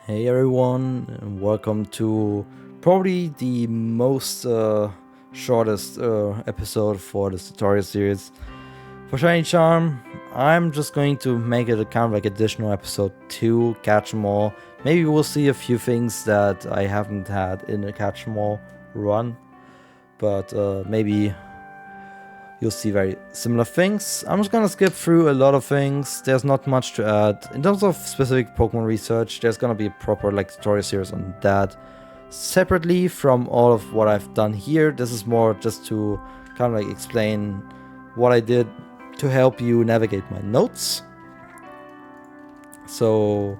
Hey everyone, and welcome to probably the most shortest episode for this tutorial series. For Shiny Charm, I'm just going to make it a kind of like additional episode to catch 'em all. Maybe we'll see a few things that I haven't had in a catch 'em all run, but maybe you'll see very similar things. I'm just gonna skip through a lot of things. There's not much to add. In terms of specific Pokemon research, there's gonna be a proper like tutorial series on that. Separately from all of what I've done here, this is more just to kind of like explain what I did to help you navigate my notes. So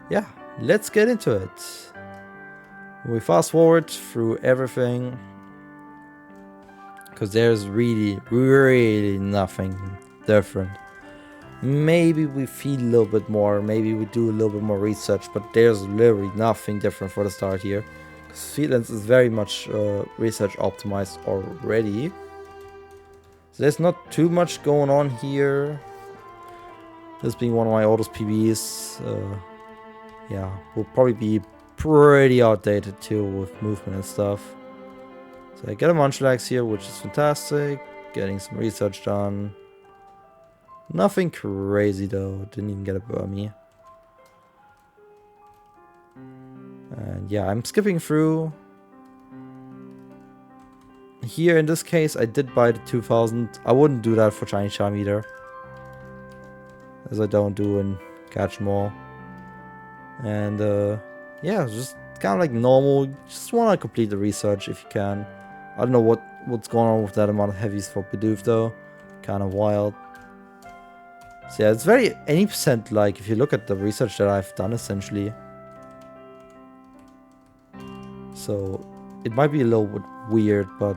yeah, let's get into it. We fast forward through everything, because there's really nothing different. Maybe we feel a little bit more, maybe we do a little bit more research, but there's literally nothing different for the start here. Because Icelands is very much research optimized already. So there's not too much going on here. This being one of my oldest PBs, yeah, will probably be pretty outdated too with movement and stuff. So I get a Munchlax here, which is fantastic. Getting some research done. Nothing crazy though. Didn't even get a Burmy. And yeah, I'm skipping through. Here in this case, I did buy the 2000. I wouldn't do that for Shiny Charm either, as I don't do in Catch 'em All. And yeah, just kind of like normal. Just want to complete the research if you can. I don't know what's going on with that amount of heavies for Bidoof though. Kind of wild. So yeah, it's very any percent like if you look at the research that I've done essentially. So it might be a little bit weird, but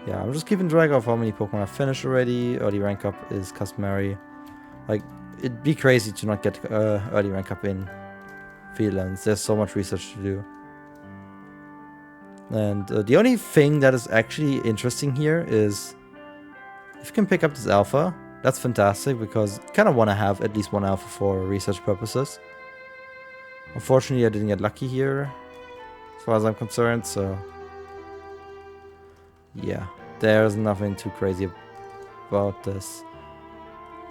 yeah, I'm just keeping track of how many Pokemon I've finished already. Early rank up is customary. Like, it'd be crazy to not get early rank up in Icelands. There's so much research to do. And the only thing that is actually interesting here is if you can pick up this alpha, that's fantastic, because you kind of want to have at least one alpha for research purposes. Unfortunately, I didn't get lucky here, as far as I'm concerned, so yeah, there's nothing too crazy about this.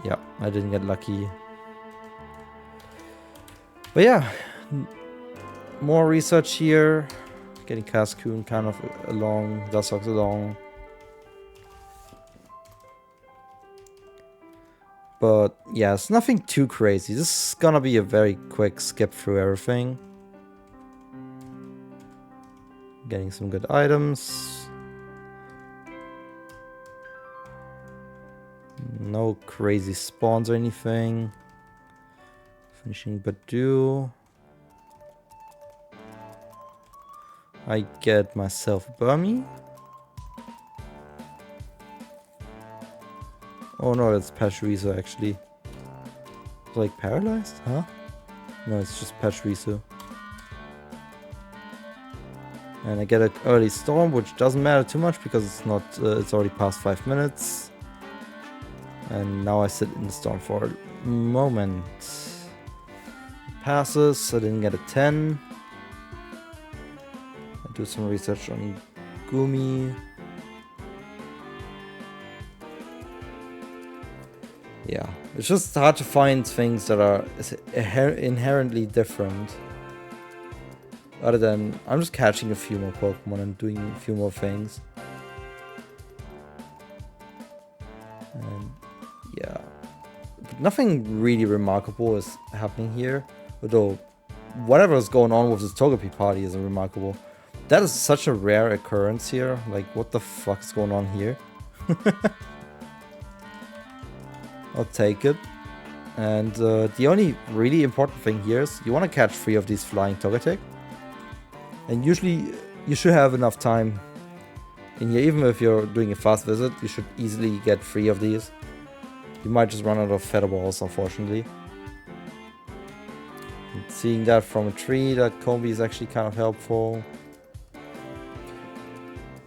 Yeah, I didn't get lucky. But yeah, more research here. Getting Cascoon kind of along, Dustox along. But yeah, it's nothing too crazy. This is gonna be a very quick skip through everything. Getting some good items. No crazy spawns or anything. Finishing Badu. I get myself a Burmy. Oh no, that's Pachirisu actually. Like paralyzed? Huh? No, it's just Pachirisu. And I get an early storm, which doesn't matter too much because it's not. It's already past 5 minutes. And now I sit in the storm for a moment. It passes. I didn't get a 10. I do some research on Gumi. Yeah, it's just hard to find things that are inherently different. Other than, I'm just catching a few more Pokemon and doing a few more things. And yeah, but nothing really remarkable is happening here. Although, whatever is going on with this Togepi party is remarkable. That is such a rare occurrence here. Like, what the fuck is going on here? I'll take it. And the only really important thing here is you want to catch 3 of these flying Togetic. And usually you should have enough time in here. Even if you're doing a fast visit, you should easily get 3 of these. You might just run out of feather balls, unfortunately. And seeing that from a tree, that Combi is actually kind of helpful.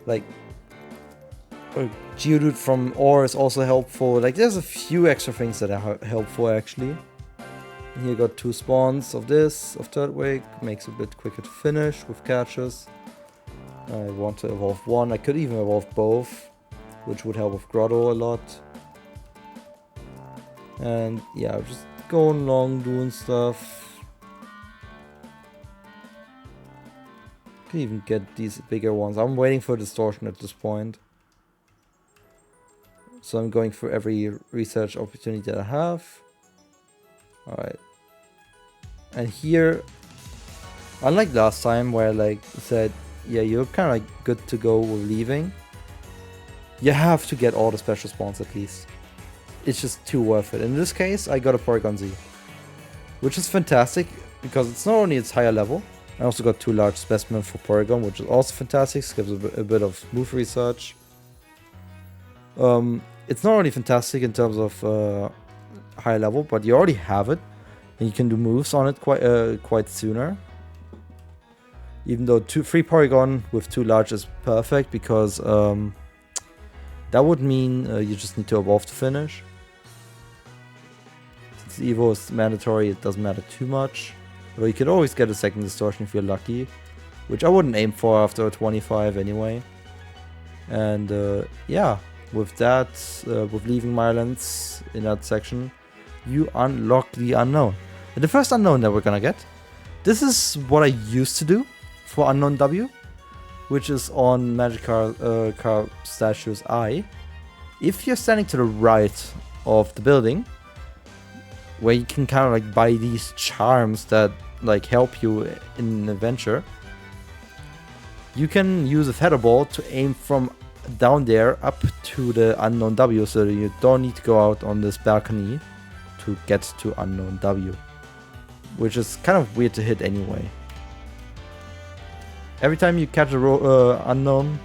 Like, Geodude from Ore is also helpful. Like, there's a few extra things that are helpful actually. Here got 2 spawns of this, of third wake, makes it a bit quicker to finish with catches. I want to evolve 1, I could even evolve both, which would help with Grotto a lot. And yeah, just going along doing stuff. Can even get these bigger ones. I'm waiting for Distortion at this point. So I'm going for every research opportunity that I have. Alright. And here, unlike last time where I like said, yeah, you're kind of like good to go with leaving. You have to get all the special spawns at least. It's just too worth it. In this case, I got a Porygon Z, which is fantastic because it's not only its higher level. I also got 2 large specimens for Porygon, which is also fantastic. Gives a bit of move research. It's not only fantastic in terms of high level, but you already have it, and you can do moves on it quite sooner. Even though 3 Porygon with 2 large is perfect, because that would mean you just need to evolve to finish. Since Evo is mandatory, it doesn't matter too much. Although you could always get a second Distortion if you're lucky, which I wouldn't aim for after 25 anyway. And yeah, with that, with leaving Mylands in that section, you unlock the Unown. And the first Unown that we're gonna get, this is what I used to do for Unown W, which is on Magikarp Statue's Eye. If you're standing to the right of the building, where you can kind of like buy these charms that like help you in an adventure, you can use a feather ball to aim from down there up to the Unown W, so that you don't need to go out on this balcony to get to Unown W, which is kind of weird to hit anyway. Every time you catch a Unown,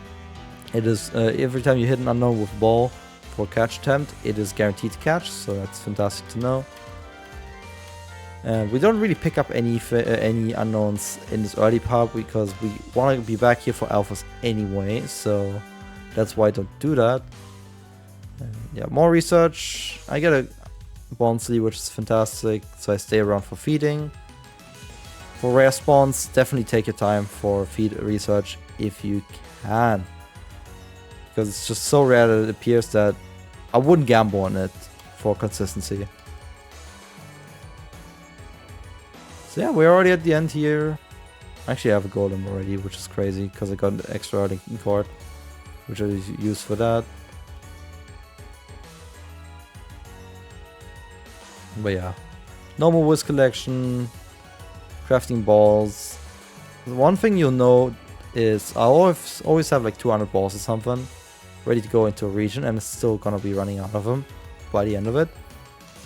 it is every time you hit an Unown with a ball for a catch attempt, it is guaranteed to catch, so that's fantastic to know. And we don't really pick up any Unowns in this early part because we want to be back here for alphas anyway, so that's why I don't do that. And yeah, more research. I get a Bonsly, which is fantastic, so I stay around for feeding. For rare spawns, definitely take your time for feed research if you can, because it's just so rare that it appears that I wouldn't gamble on it for consistency. So yeah, we're already at the end here. Actually, I have a golem already, which is crazy because I got an extra linking cord, which I use for that. But yeah, normal Wiz collection, crafting balls. The one thing you'll know is I always have like 200 balls or something ready to go into a region, and it's still gonna be running out of them by the end of it.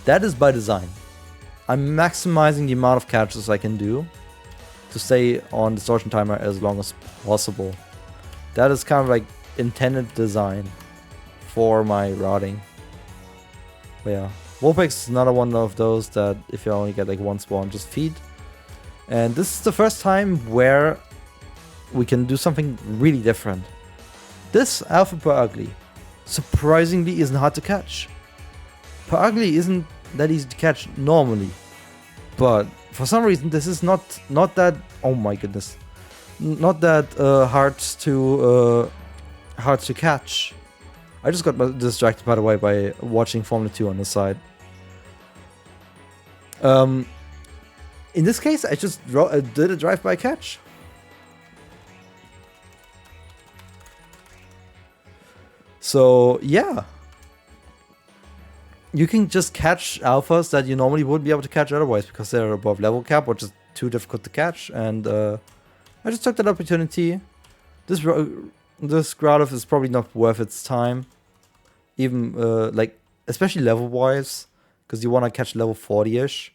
That is by design. I'm maximizing the amount of catches I can do to stay on Distortion timer as long as possible. That is kind of like intended design for my routing. But yeah, Vulpix is another one of those that if you only get like 1 spawn, just feed. And this is the first time where we can do something really different. This Alpha Purugly surprisingly isn't hard to catch. Purugly isn't that easy to catch normally, but for some reason this is not that, oh my goodness, not that hard to catch. I just got distracted, by the way, by watching Formula 2 on the side. In this case, I just did a drive-by catch. So yeah, you can just catch alphas that you normally wouldn't be able to catch otherwise because they're above level cap or just too difficult to catch. And I just took that opportunity. This Growlithe is probably not worth its time, even like especially level wise, because you want to catch level 40ish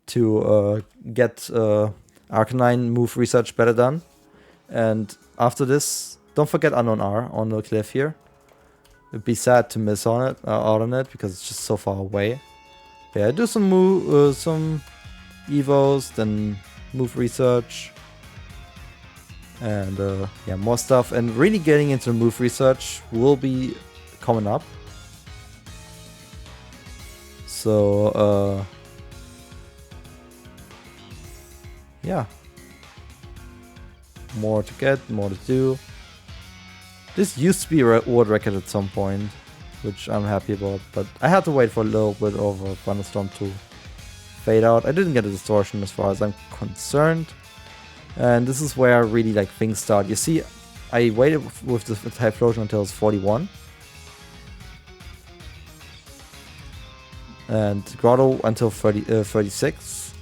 to get Arcanine move research better done. And after this, don't forget Unown R on the cliff here. It'd be sad to miss on it, out on it, because it's just so far away. But yeah, do some evos, then move research, and yeah, more stuff. And really getting into move research will be coming up. So yeah. More to get, more to do. This used to be a world record at some point, which I'm happy about, but I had to wait for a little bit of a thunderstorm to fade out. I didn't get a distortion as far as I'm concerned. And this is where really like things start. You see, I waited with the Typhlosion until it's 41. And Grotto until 36.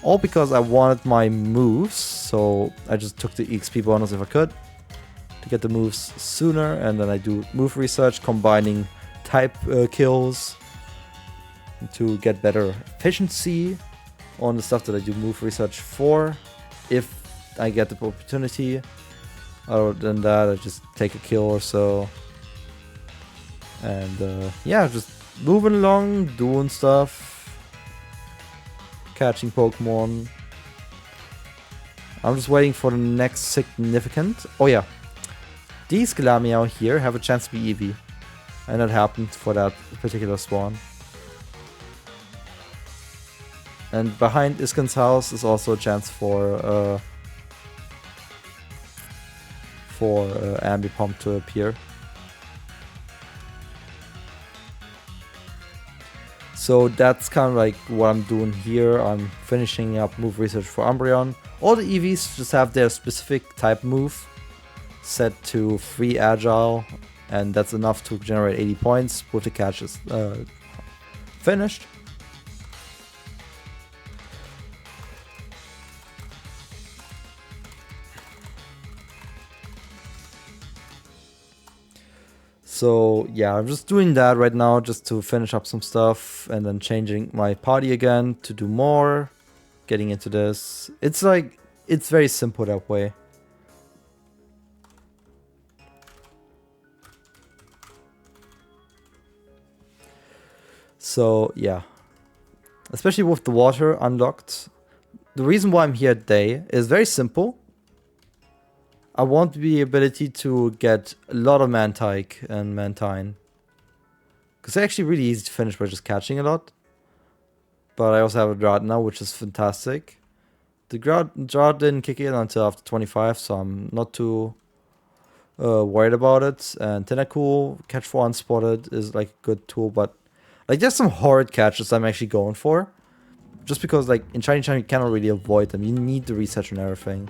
All because I wanted my moves, so I just took the EXP bonus if I could to get the moves sooner, and then I do move research combining type kills to get better efficiency on the stuff that I do move research for if I get the opportunity. Other than that, I just take a kill or so. And yeah, just moving along, doing stuff. Catching Pokemon. I'm just waiting for the next significant. Oh yeah. These Glameow here have a chance to be Eevee. And that happened for that particular spawn. And behind Isken's house is also a chance for Ambipom to appear. So that's kind of like what I'm doing here. I'm finishing up move research for Umbreon. All the Eevees just have their specific type move set to 3 agile, and that's enough to generate 80 points with the catches finished. So yeah, I'm just doing that right now just to finish up some stuff and then changing my party again to do more, getting into this. It's like, it's very simple that way. So yeah, especially with the water unlocked. The reason why I'm here today is very simple. I want the ability to get a lot of Mantike and Mantine. Because they're actually really easy to finish by just catching a lot. But I also have a Drought now, which is fantastic. The Drought didn't kick in until after 25, so I'm not too worried about it. And Tentacool, catch for unspotted, is like a good tool, but like there's some horrid catches I'm actually going for. Just because like in Shiny Charm you cannot really avoid them. You need the research and everything.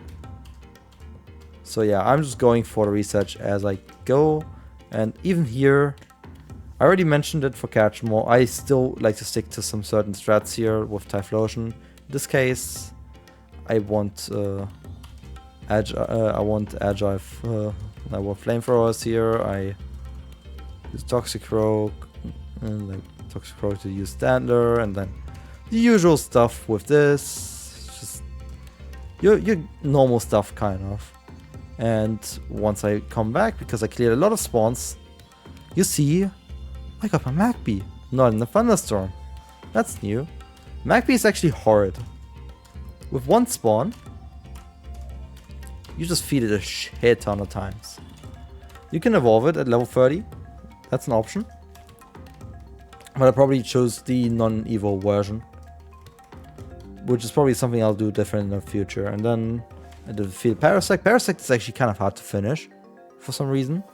So yeah, I'm just going for the research as I go. And even here, I already mentioned it for Catch More. I still like to stick to some certain strats here with Typhlosion. In this case, I want agile. I want flamethrowers here. I use Toxicroak and like Toxicroak to use Standard, and then the usual stuff with this. Just your normal stuff, kind of. And once I come back, because I cleared a lot of spawns, you see, I got my Magby, not in a thunderstorm. That's new. Magby is actually horrid. With one spawn, you just feed it a shit ton of times. You can evolve it at level 30, that's an option. But I probably chose the non-evo version, which is probably something I'll do different in the future. And then I did feed Parasect. Parasect is actually kind of hard to finish for some reason.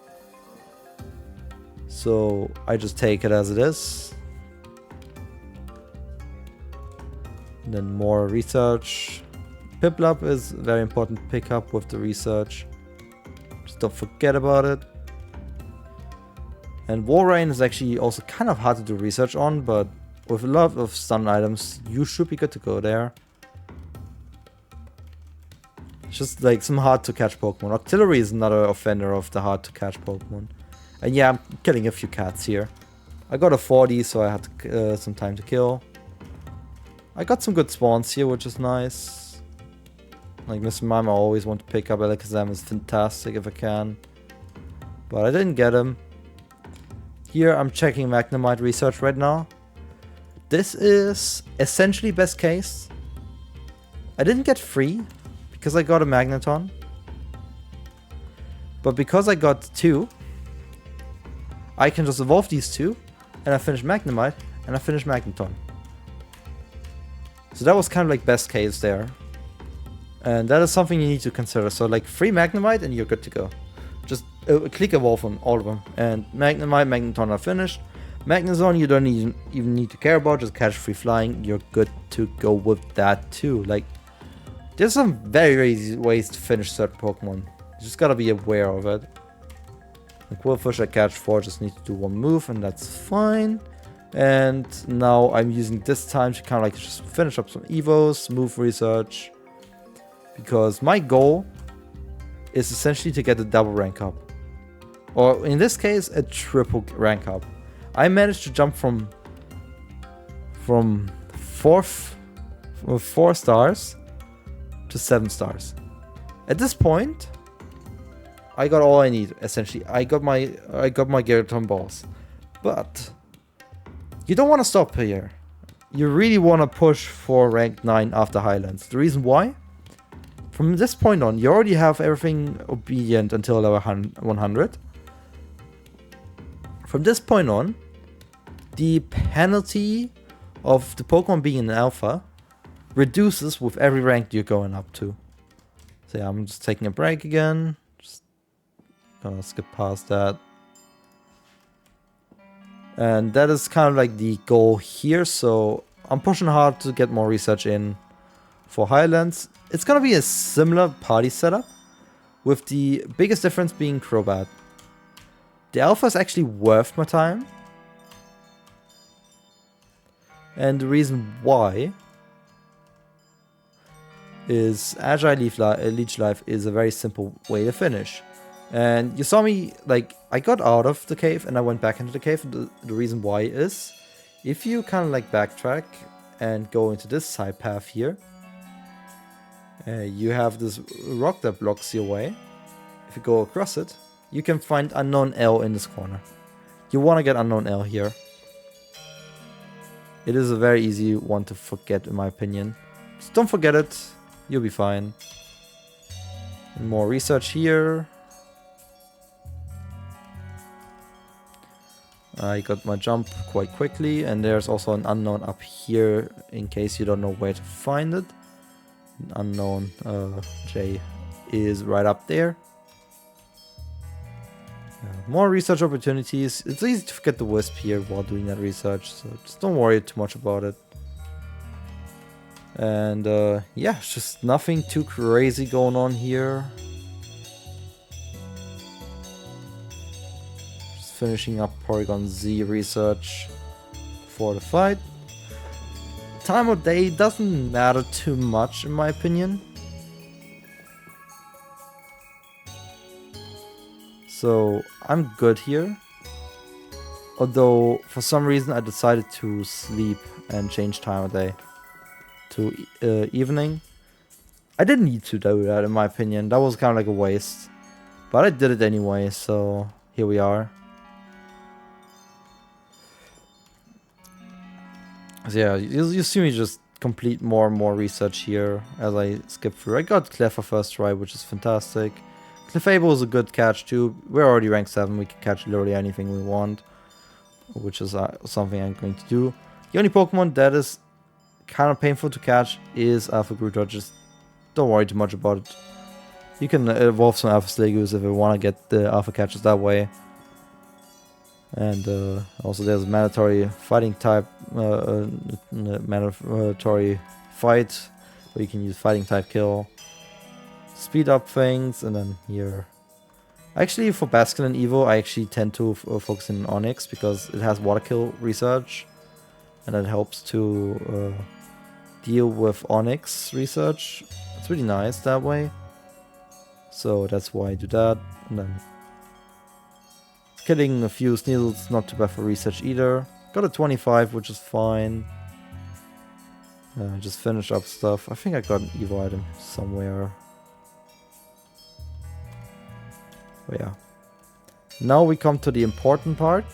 So I just take it as it is. And then more research. Piplup is a very important pickup with the research. Just don't forget about it. And Walrein is actually also kind of hard to do research on, but with a lot of stun items, you should be good to go there. Just like some hard to catch Pokemon. Octillery is another offender of the hard to catch Pokemon. And yeah, I'm killing a few cats here. I got a 40, so I had to, some time to kill. I got some good spawns here, which is nice. Like Mr. Mime, I always want to pick up. Alakazam is fantastic if I can. But I didn't get him. Here I'm checking Magnemite research right now. This is essentially best case. I didn't get 3. Because I got a Magneton. But because I got 2, I can just evolve these 2, and I finish Magnemite, and I finish Magneton. So that was kind of like best case there. And that is something you need to consider. So like 3 Magnemite and you're good to go. Just click evolve on all of them. And Magnemite, Magneton are finished. Magnezone you don't even need to care about. Just catch 3 flying. You're good to go with that too. Like, there's some very easy ways to finish certain Pokemon. You just gotta be aware of it. Like Quillfish I catch 4, just need to do 1 move and that's fine. And now I'm using this time to kind of like just finish up some evos, move research. Because my goal is essentially to get a double rank up. Or in this case, a triple rank up. I managed to jump from 4 stars to 7 stars. At this point, I got all I need, essentially. I got my Gyaraton balls. But you don't want to stop here. You really want to push for rank 9 after Highlands. The reason why? From this point on, you already have everything obedient until level 100. From this point on, the penalty of the Pokemon being in alpha reduces with every rank you're going up to. So yeah, I'm just taking a break again. Just gonna skip past that. And that is kind of like the goal here. So I'm pushing hard to get more research in for Highlands. It's gonna be a similar party setup, with the biggest difference being Crobat. The alpha is actually worth my time. And the reason why is Agile Leech Life is a very simple way to finish. And you saw me, like, I got out of the cave and I went back into the cave. The reason why is, if you kind of like backtrack and go into this side path here, you have this rock that blocks your way. If you go across it, you can find Unown L in this corner. You want to get Unown L here. It is a very easy one to forget, in my opinion. Just don't forget it. You'll be fine. And more research here. I got my jump quite quickly, and there's also an Unown up here in case you don't know where to find it. Unown J is right up there. More research opportunities. It's easy to forget the Wisp here while doing that research, so just don't worry too much about it. And yeah, it's just nothing too crazy going on here. Just finishing up Porygon Z research for the fight. Time of day doesn't matter too much in my opinion. So I'm good here. Although for some reason I decided to sleep and change time of day to evening. I didn't need to do that in my opinion. That was kind of like a waste. But I did it anyway, so here we are. So yeah, you see me just complete more and more research here as I skip through. I got Cleffa first try, which is fantastic. Clefable is a good catch too. We're already rank 7, we can catch literally anything we want, which is something I'm going to do. The only Pokemon that is kind of painful to catch is Alpha Grutter. Just don't worry too much about it. You can evolve some Alpha Sligus if you want to get the Alpha catches that way. And also there's a mandatory fighting type, mandatory fight, where you can use fighting type kill. Speed up things, and then here. Actually, for Baskin and Evo, I actually tend to focus on Onyx because it has water kill research, and it helps to deal with Onyx research. It's really nice that way. So that's why I do that. And then killing a few Sneasels, not too bad for research either. Got a 25, which is fine. Just finish up stuff. I think I got an Evo item somewhere. But yeah. Now we come to the important part.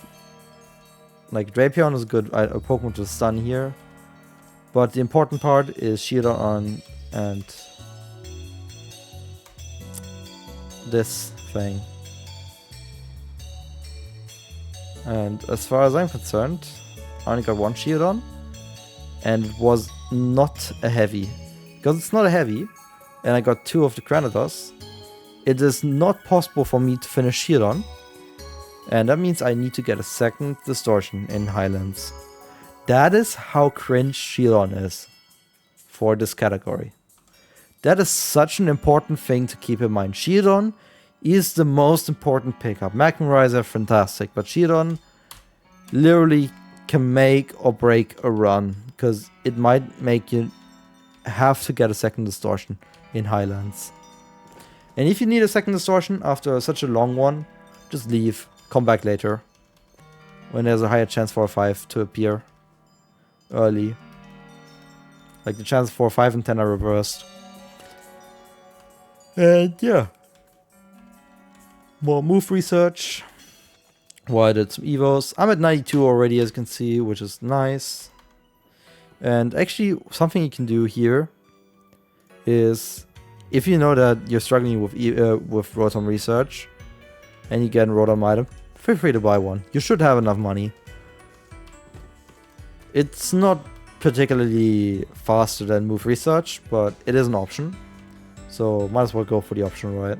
Like, Drapion is good, a Pokemon to stun here. But the important part is Shieldon and this thing. And as far as I'm concerned, I only got one Shieldon. And it was not a heavy. Because it's not a heavy, and I got 2 of the Granados, it is not possible for me to finish Shieldon. And that means I need to get a second Distortion in Highlands. That is how cringe Shieldon is for this category. That is such an important thing to keep in mind. Shieldon is the most important pickup. Magnemite, fantastic, but Shieldon literally can make or break a run, because it might make you have to get a second Distortion in Highlands. And if you need a second Distortion after such a long one, just leave, come back later, when there's a higher chance for a 5 to appear early. Like the chance for 5 and 10 are reversed. And yeah. More move research. Well, I did some evos. I'm at 92 already, as you can see, which is nice. And actually, something you can do here is, if you know that you're struggling with Rotom research, and you get a Rotom item, feel free to buy one. You should have enough money. It's not particularly faster than move research, but it is an option. So might as well go for the option, right?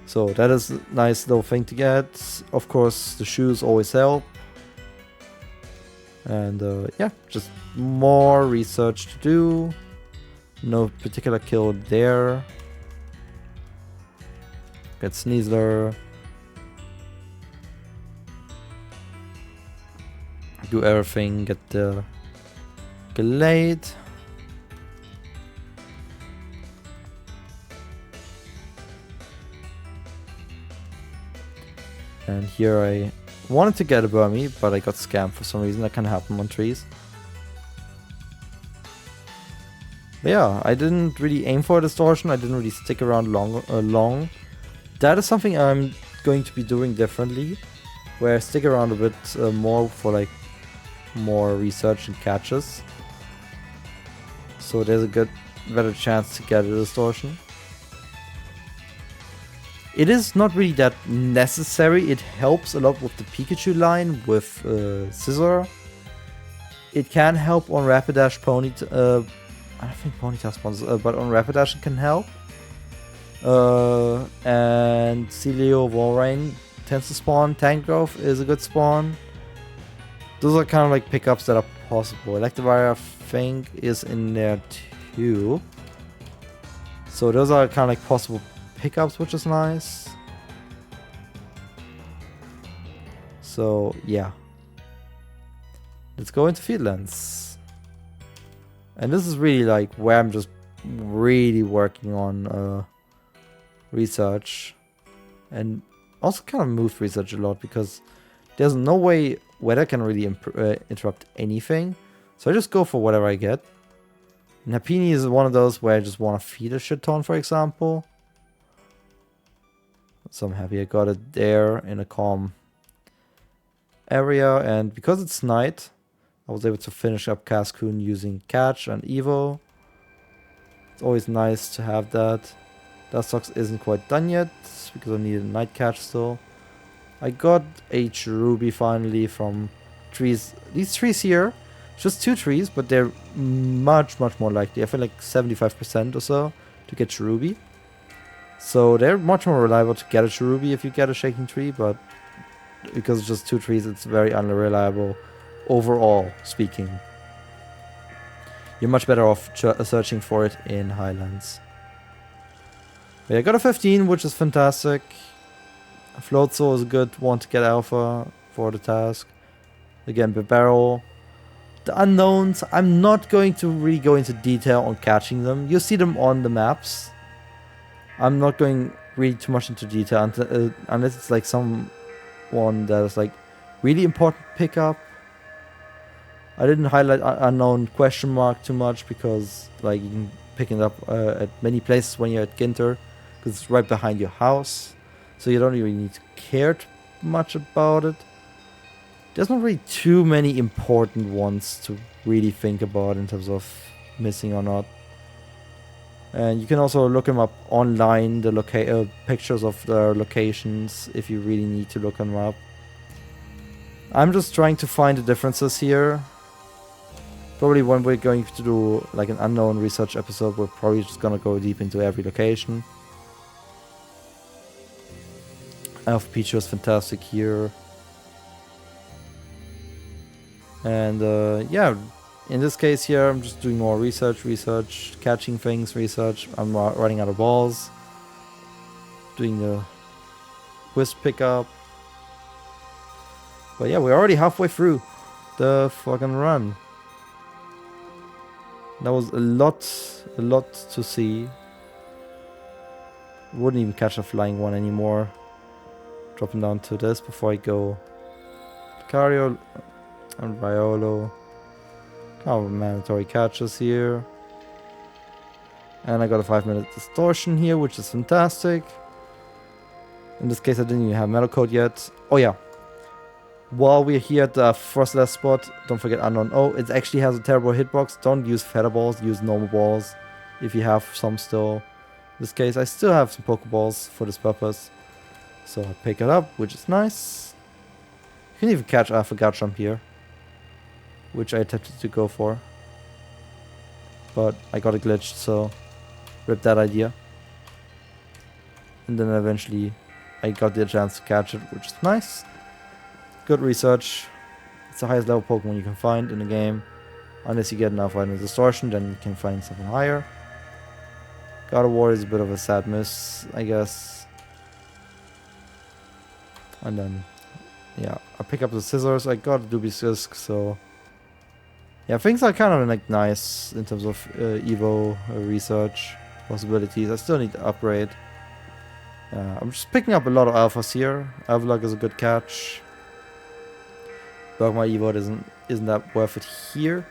So that is a nice little thing to get. Of course, the shoes always help. And yeah, just more research to do. No particular kill there. Get Sneasler. Do everything, get the Glade. And here I wanted to get a Burmy, but I got scammed for some reason. That can happen on trees. But yeah, I didn't really aim for a Distortion. I didn't really stick around long. That is something I'm going to be doing differently, where I stick around a bit more for like more research and catches. So there's a better chance to get a Distortion. It is not really that necessary. It helps a lot with the Pikachu line with Scizor. It can help on Rapidash, Ponyta. I don't think Ponyta spawns, but on Rapidash it can help. And Celio, Walrein tends to spawn. Tangrowth is a good spawn. Those are kind of like pickups that are possible. Electivire, I think, is in there too. So those are kind of like possible pickups, which is nice. So yeah, let's go into Fieldlands. And this is really like where I'm just really working on research, and also kind of move research a lot, because there's no way weather can really interrupt anything. So I just go for whatever I get. And Happiny is one of those where I just want to feed a shit ton, for example. So I'm happy I got it there in a calm area. And because it's night, I was able to finish up Cascoon using Catch and Evo. It's always nice to have that. Dustox isn't quite done yet, because I need a Night Catch still. I got a Cherubi finally from trees. These trees here, just 2 trees, but they're much more likely. I feel like 75% or so to get Cherubi. So they're much more reliable to get a Cherubi if you get a Shaking Tree, but because it's just 2 trees, it's very unreliable overall speaking. You're much better off searching for it in Highlands. But yeah, I got a 15, which is fantastic. Floatzel is a good one to get alpha for the task. Again, Bibarel. The unknowns, I'm not going to really go into detail on catching them. You see them on the maps. I'm not going really too much into detail unless it's like someone that is like really important pickup. I didn't highlight unknown question mark too much, because like you can pick it up at many places when you're at Ginter, because it's right behind your house. So you don't really need to care too much about it. There's not really too many important ones to really think about in terms of missing or not. And you can also look them up online, the pictures of their locations, if you really need to look them up. I'm just trying to find the differences here. Probably when we're going to do like an unknown research episode, we're probably just gonna go deep into every location. Alpha Pichu is fantastic here. And yeah, in this case here, I'm just doing more research, catching things, research. I'm running out of balls. Doing the Wisp pickup. But yeah, we're already halfway through the fucking run. That was a lot to see. Wouldn't even catch a flying one anymore. Dropping down to this before I go. Cario and Riolo. Oh, mandatory catches here. And I got a 5-minute distortion here, which is fantastic. In this case, I didn't even have Metal Coat yet. Oh yeah. While we're here at the first last spot, don't forget Unown O. It actually has a terrible hitbox. Don't use feather balls, use normal balls if you have some still. In this case, I still have some Pokeballs for this purpose. So I pick it up, which is nice. You can even catch Alpha Garchomp here, which I attempted to go for. But I got it glitched, so rip that idea. And then eventually I got the chance to catch it, which is nice. Good research. It's the highest level Pokemon you can find in the game. Unless you get enough in the Distortion, then you can find something higher. God of War is a bit of a sad miss, I guess. And then, yeah, I pick up the scissors. I got a Dubious, so yeah, things are kind of like nice in terms of Evo research possibilities. I still need to upgrade. I'm just picking up a lot of alphas here. Alphalug is a good catch. But my Evo isn't that worth it here.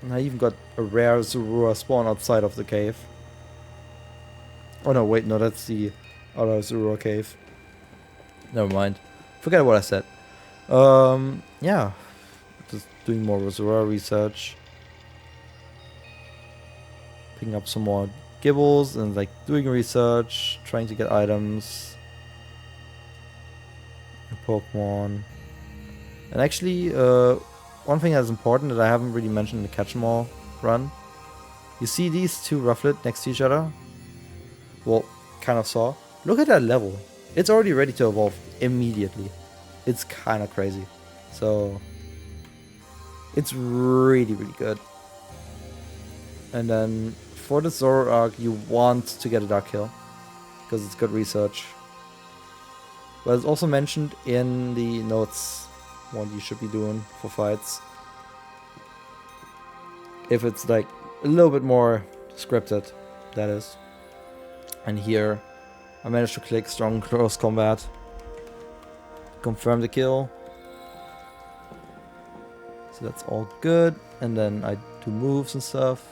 And I even got a rare Zorua spawn outside of the cave. Oh no, wait, no, that's the other Zorua cave. Never mind. Forget what I said. Yeah. Just doing more Zorua research. Picking up some more Gibbles and like doing research, trying to get items. Pokemon. And actually, one thing that's important that I haven't really mentioned in the Catch 'em All run. You see these two Rufflet next to each other? Well, kind of saw. Look at that level. It's already ready to evolve immediately. It's kind of crazy. So, it's really, really good. And then, for the Zoroark, you want to get a Dark Kill. Because it's good research. But it's also mentioned in the notes what you should be doing for fights. If it's like a little bit more scripted, that is. And here I managed to click strong close combat. Confirm the kill. So that's all good. And then I do moves and stuff.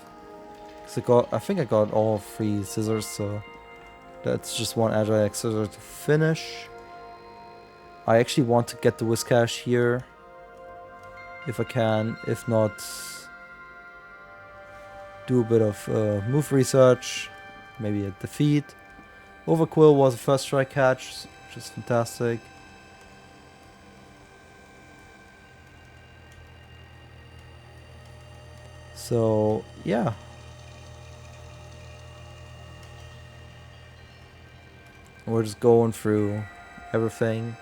So I think I got all 3 scissors, so that's just one Agile scissor to finish. I actually want to get the Whiscash here, if I can. If not, do a bit of move research, maybe a defeat. Overquill was a first try catch, which is fantastic. So, yeah. We're just going through everything.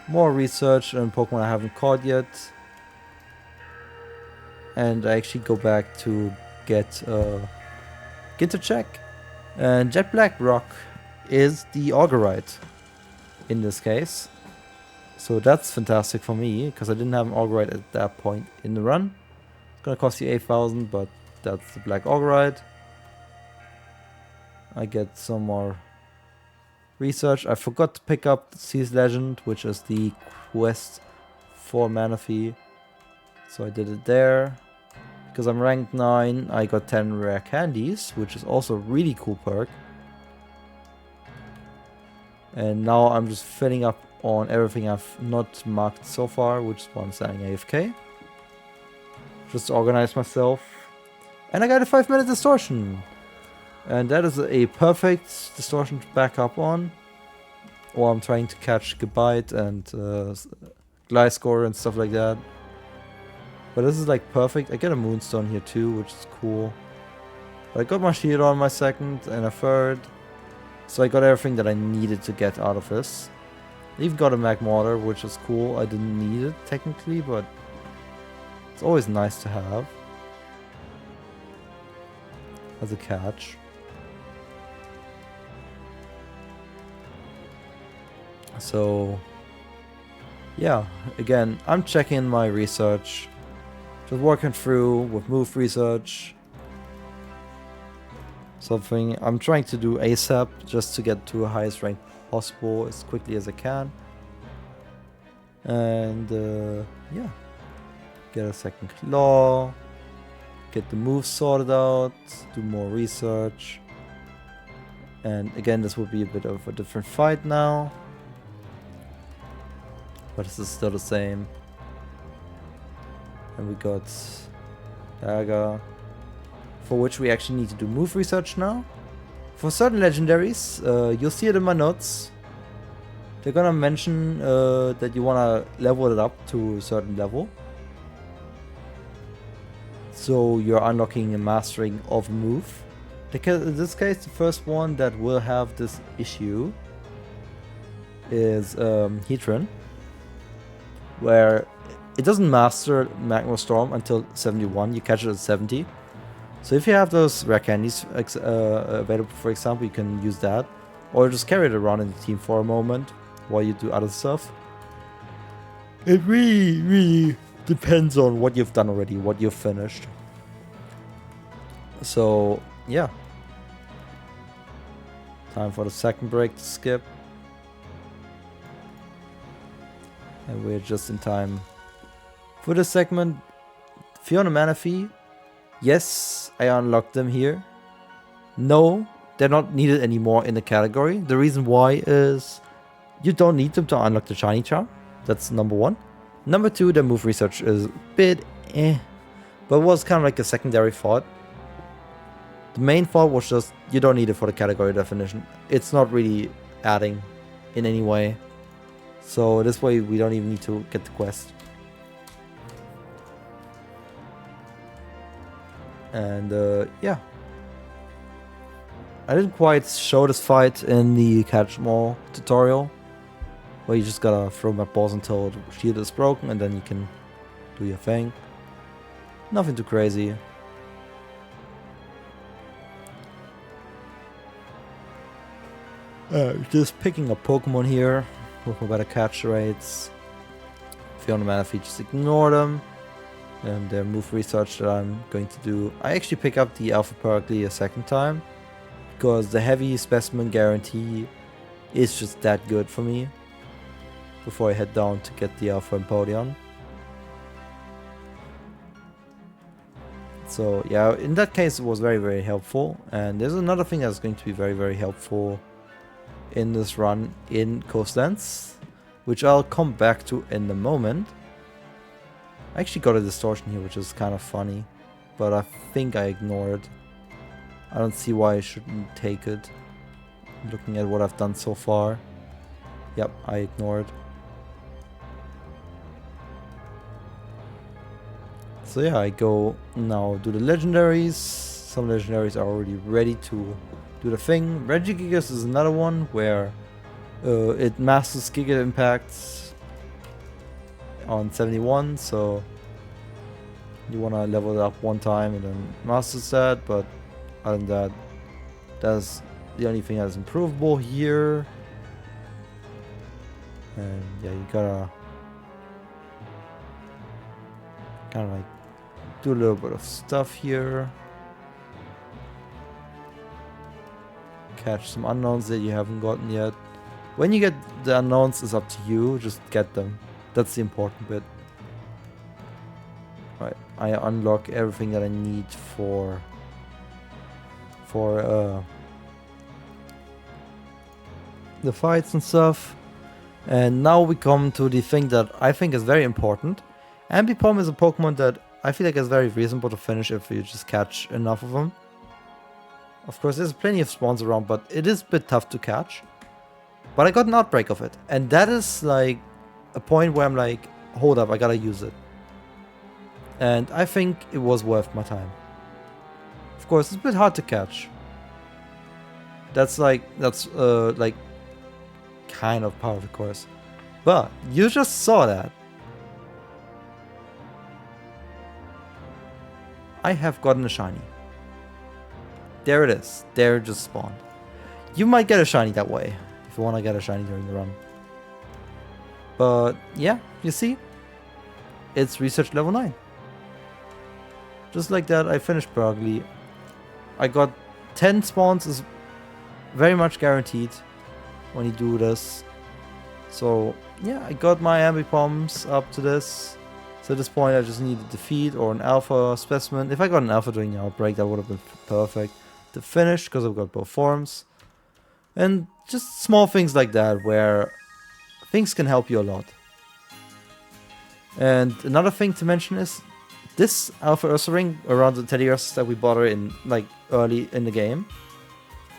More research on Pokemon I haven't caught yet. And I actually go back to get to check. And Jet Black Rock is the Augerite in this case. So that's fantastic for me, because I didn't have an Augerite at that point in the run. It's gonna cost you 8,000, but that's the Black Augerite. I get some more research. I forgot to pick up the Seas Legend, which is the quest for Manaphy. So I did it there. Because I'm ranked 9, I got 10 rare candies, which is also a really cool perk. And now I'm just filling up on everything I've not marked so far, which is why I'm standing AFK. Just to organize myself. And I got a 5-minute distortion. And that is a perfect distortion to back up on. While I'm trying to catch Gabite and Gliscor and stuff like that. But this is like perfect. I get a Moonstone here too, which is cool. But I got my shield on my second and a third. So I got everything that I needed to get out of this. I even got a Magmortar, which is cool. I didn't need it technically, but it's always nice to have as a catch. So yeah, again, I'm checking my research. Just working through with move research. Something I'm trying to do ASAP just to get to the highest rank possible as quickly as I can. And yeah, get a second claw, get the moves sorted out, do more research. And again, this will be a bit of a different fight now. But this is still the same. And we got Dagger, for which we actually need to do move research now. For certain legendaries, you'll see it in my notes. They're gonna mention that you wanna level it up to a certain level. So you're unlocking and mastering of a move. In this case, the first one that will have this issue is Heatran, where it doesn't master Magma Storm until 71, you catch it at 70. So if you have those rare candies available, for example, you can use that. Or just carry it around in the team for a moment while you do other stuff. It really depends on what you've done already, what you've finished. So, yeah. Time for the second break to skip. And we're just in time for this segment. Fiona Manaphy. Yes, I unlocked them here. No, they're not needed anymore in the category. The reason why is you don't need them to unlock the shiny charm. That's number one. Number two, the move research is a bit but it was kind of like a secondary thought. The main thought was just you don't need it for the category definition. It's not really adding in any way. So this way we don't even need to get the quest. And yeah. I didn't quite show this fight in the Catch 'em All tutorial, where you just gotta throw map balls until the shield is broken and then you can do your thing. Nothing too crazy. Just picking up Pokemon here with my better catch rates. Fiona Manaphy, just ignore them. And the move research that I'm going to do. I actually pick up the Alpha Purugly a second time, because the heavy specimen guarantee is just that good for me before I head down to get the Alpha Empoleon. So yeah, in that case it was very helpful. And there's another thing that's going to be very helpful in this run in Coastlands, which I'll come back to in a moment. I actually got a Distortion here, which is kind of funny, but I think I ignored. I don't see why I shouldn't take it. Looking at what I've done so far. Yep, I ignored. So yeah, I go now do the Legendaries. Some Legendaries are already ready to do the thing. Regigigas is another one where it masters Giga Impacts on 71, so you want to level it up one time and then masters that, but other than that, that's the only thing that's improvable here. And yeah, you gotta kind of like do a little bit of stuff here. Catch some unknowns that you haven't gotten yet. When you get the unknowns, it's up to you, just get them. That's the important bit. Right, I unlock everything that I need for the fights and stuff. And now we come to the thing that I think is very important. Ambipom is a Pokemon that I feel like is very reasonable to finish if you just catch enough of them. Of course, there's plenty of spawns around, but it is a bit tough to catch. But I got an outbreak of it, and that is like a point where I'm like, hold up, I gotta use it. And I think it was worth my time. Of course, it's a bit hard to catch. That's like kind of part of the course. But you just saw that. I have gotten a shiny. There it is. There it just spawned. You might get a shiny that way, if you want to get a shiny during the run. But yeah, you see? It's research level 9. Just like that, I finished Purugly. I got 10 spawns, is very much guaranteed when you do this. So yeah, I got my Ambipoms up to this. So at this point I just need a defeat or an alpha specimen. If I got an alpha during the outbreak, that would have been perfect to finish, because I've got both forms. And just small things like that where things can help you a lot. And another thing to mention is this alpha Ursaring around the teddy bears that we bought her in like early in the game.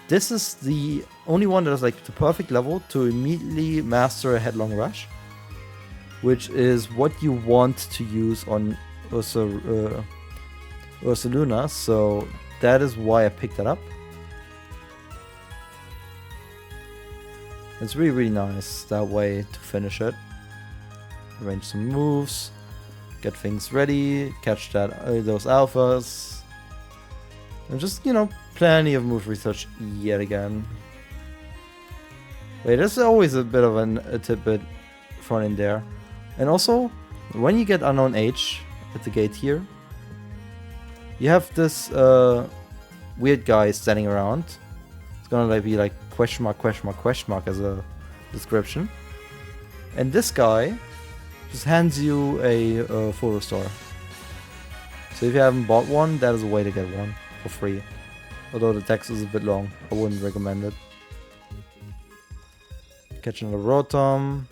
This is the only one that is like the perfect level to immediately master a headlong rush, which is what you want to use on Ursaluna. So that is why I picked that up. It's really, really nice that way to finish it. Arrange some moves, get things ready, catch those alphas, and just, you know, plenty of move research yet again. Wait, there's always a bit of a tidbit thrown in there. And also, when you get Unown H at the gate here, you have this weird guy standing around. It's gonna like be like question mark as a description. And this guy just hands you a full restore. So if you haven't bought one, that is a way to get one for free. Although the text is a bit long, I wouldn't recommend it. Catch another Rotom.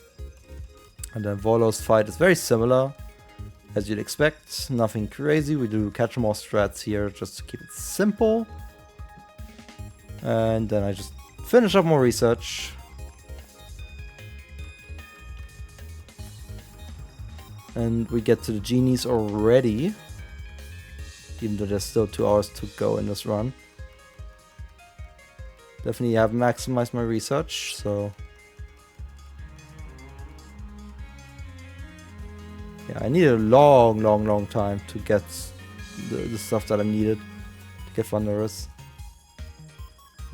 And then Volo's fight is very similar, as you'd expect. Nothing crazy. We do catch more strats here just to keep it simple. And then I just finish up more research. And we get to the genies already, even though there's still 2 hours to go in this run. Definitely have maximized my research, so yeah, I needed a long time to get the stuff that I needed to get Thunderous.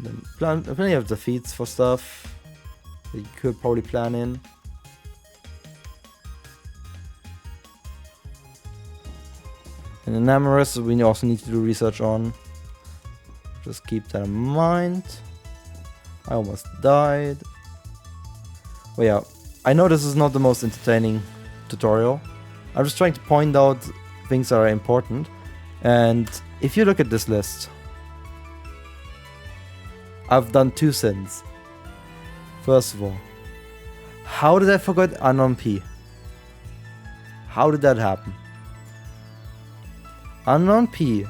Then plenty of defeats for stuff that you could probably plan in. And Enamorous, we also need to do research on. Just keep that in mind. I almost died. Well, yeah, I know this is not the most entertaining tutorial. I'm just trying to point out things that are important. And if you look at this list, I've done 2 sins. First of all, how did I forget Unown P? How did that happen? Unown P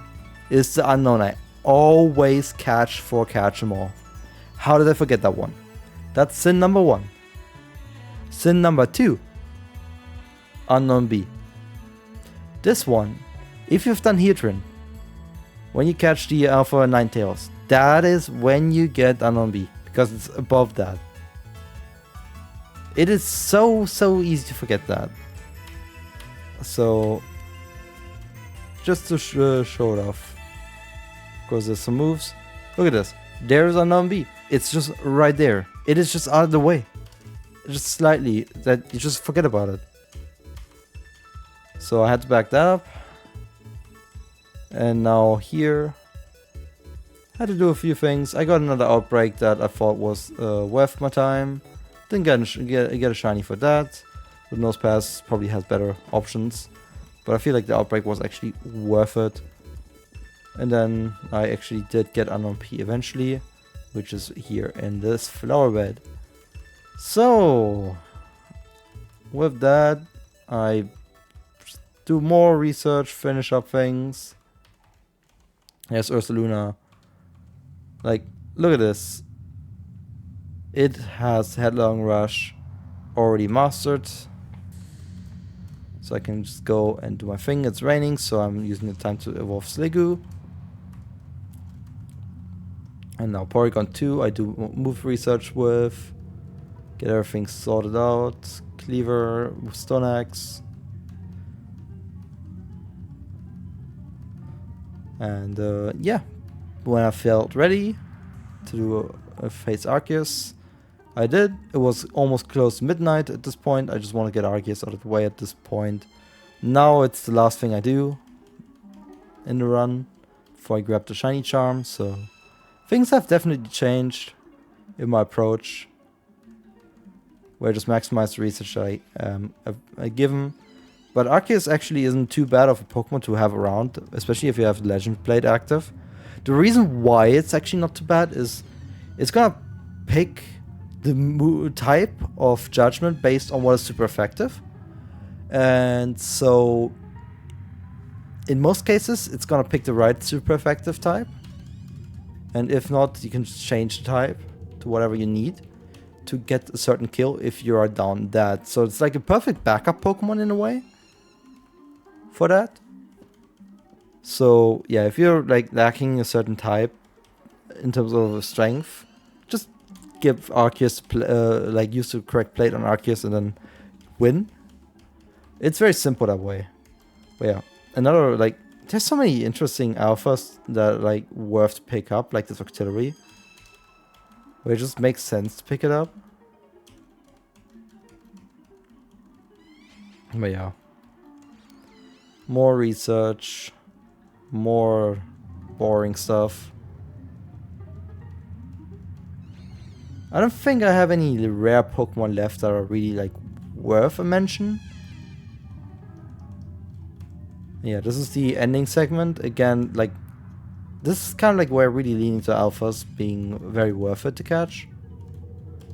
is the unknown I always catch for catch 'em all. How did I forget that one? That's sin number 1. Sin number 2, Unown B. This one, if you've done Reentering, when you catch the Alpha Ninetales, that is when you get Unown B, because it's above that. It is so easy to forget that. So, just to show it off. Of course, there's some moves. Look at this. There's Unown B. It's just right there. It is just out of the way. Just slightly, that you just forget about it. So I had to back that up. And now here, I had to do a few things. I got another outbreak that I thought was worth my time. Didn't get a shiny for that. But Nose Pass probably has better options. But I feel like the outbreak was actually worth it. And then I actually did get Unown P eventually, which is here in this flower bed. So, with that, I do more research, finish up things. Yes, Ursaluna. Like, look at this. It has Headlong Rush already mastered. So I can just go and do my thing. It's raining, so I'm using the time to evolve Sliggoo. And now Porygon 2, I do move research with. Get everything sorted out. Cleaver with Stone Axe. And yeah, when I felt ready to do a face Arceus, I did. It was almost close to midnight at this point. I just want to get Arceus out of the way at this point. Now it's the last thing I do in the run before I grab the shiny charm. So things have definitely changed in my approach, where I just maximize the research I give him. But Arceus actually isn't too bad of a Pokemon to have around, especially if you have Legend Blade active. The reason why it's actually not too bad is it's gonna pick the type of Judgment based on what is super effective. And so in most cases, it's gonna pick the right super effective type. And if not, you can just change the type to whatever you need to get a certain kill if you are down that. So it's like a perfect backup Pokemon in a way for that. So yeah, if you're like lacking a certain type in terms of strength, just give Arceus, like use the correct plate on Arceus and then win. It's very simple that way. But yeah, another like, there's so many interesting alphas that are like worth to pick up, like this Octillery, where it just makes sense to pick it up. But yeah, more research, more boring stuff. I don't think I have any rare Pokemon left that are really like worth a mention. Yeah, this is the ending segment. Again, like, this is kind of like where I really lean into alphas being very worth it to catch.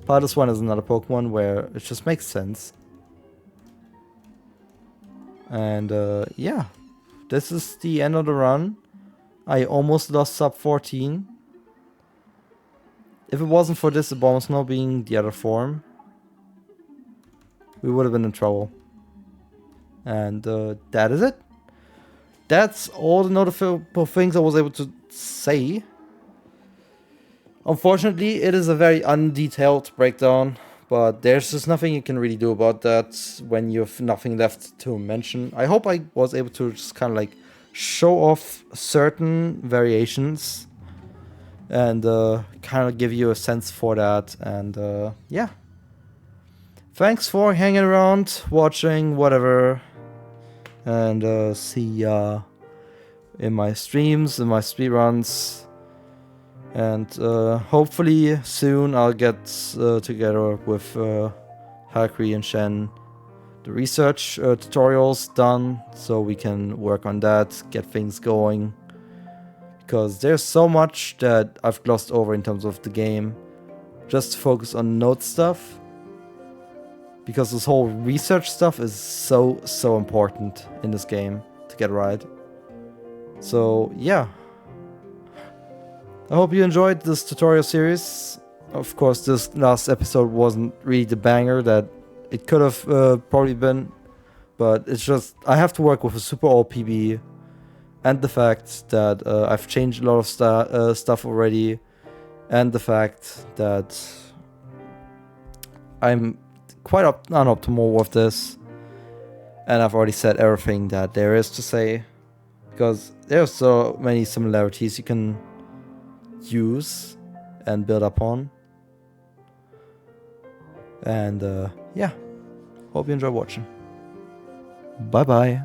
But this one is another Pokemon where it just makes sense. And yeah, this is the end of the run. I almost lost sub 14. If it wasn't for this Abomasnow being the other form, we would have been in trouble. And that is it. That's all the notable things I was able to say. Unfortunately, it is a very undetailed breakdown, but there's just nothing you can really do about that when you have nothing left to mention. I hope I was able to just kind of like show off certain variations and kind of give you a sense for that. And yeah, thanks for hanging around, watching, whatever. And see ya in my streams, in my speedruns. And hopefully soon I'll get together with Hakri and Shen the research tutorials done, so we can work on that, get things going. Because there's so much that I've glossed over in terms of the game. Just focus on note stuff. Because this whole research stuff is so important in this game to get right. So yeah. I hope you enjoyed this tutorial series. Of course, this last episode wasn't really the banger that it could have probably been. But it's just, I have to work with a super old PB. And the fact that I've changed a lot of stuff already. And the fact that I'm quite unoptimal with this, and I've already said everything that there is to say, because there are so many similarities you can use and build upon. And yeah, hope you enjoy watching. Bye bye.